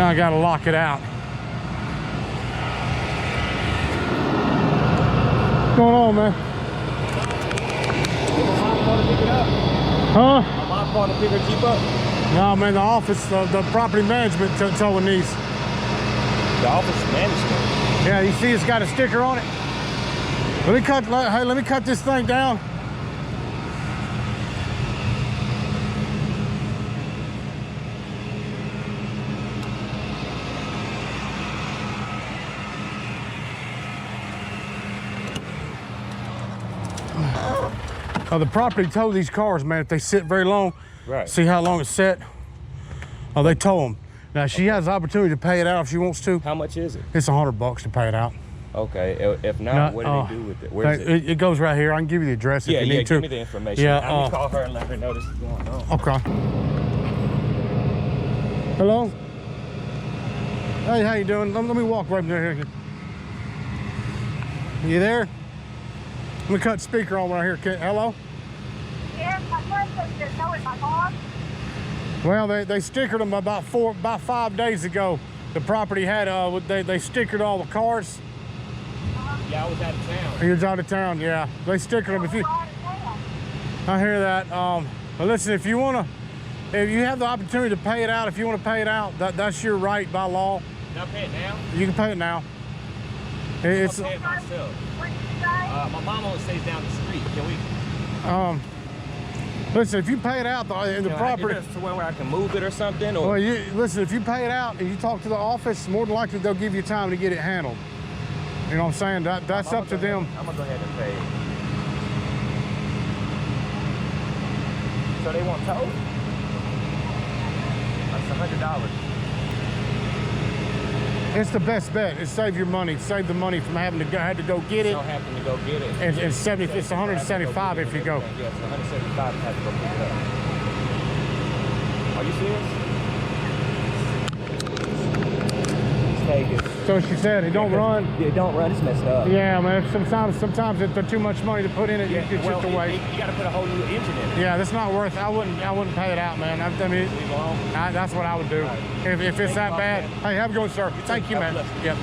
Now I gotta lock it out. What's going on, man? Huh? My part to pick her Jeep up. No, man, the office, the property management towing these. The office management. Yeah, you see it's got a sticker on it? Let me cut this thing down. The property tow these cars, man, if they sit very long. Right. See how long it's set? Oh, they tow them. Now, she has the opportunity to pay it out if she wants to. How much is it? It's $100 to pay it out. Okay. If not, what do they do with it? Where is it? It goes right here. I can give you the address if you need to. Give me the information. Yeah, I'm gonna call her and let her know this is going on. Okay. Hello? Hey, how you doing? Let me walk right there. You there? Let me cut the speaker on right here. Hello? Yes, my friend says there's no in my car. Well, they stickered them about 5 days ago. The property had they stickered all the cars. Yeah, I was out of town. He was out of town. Yeah, they stickered them. If you, I hear that. But listen, if you have the opportunity to pay it out, if you want to pay it out, that's your right by law. Can I pay it now? You can pay it now. It's I'll pay it myself. My mom only stays down the street. Can we? Listen, if you pay it out in the property, I get it to where I can move it or something. Or well, listen, if you pay it out and you talk to the office, more than likely they'll give you time to get it handled. You know what I'm saying? That's up to them. I'm gonna go ahead and pay. So they want tow? That's $100. It's the best bet. It save your money. Save the money from having to go get it. Don't have to go get it. And it's 175 if you go. Yes, 175 to have to go pick it up. Are you serious? It's Vegas. So she said it don't run. Yeah, don't run. It's messed up. Yeah, man. Sometimes it's too much money to put in it. Yeah, It's just a waste. You got to put a whole new engine in it. Yeah, that's not worth. I wouldn't pay it out, man. I mean, Leave alone. that's what I would do. Right. If it's that bad. Hey, have a good one, sir. Thank you, man. God bless you. Yep.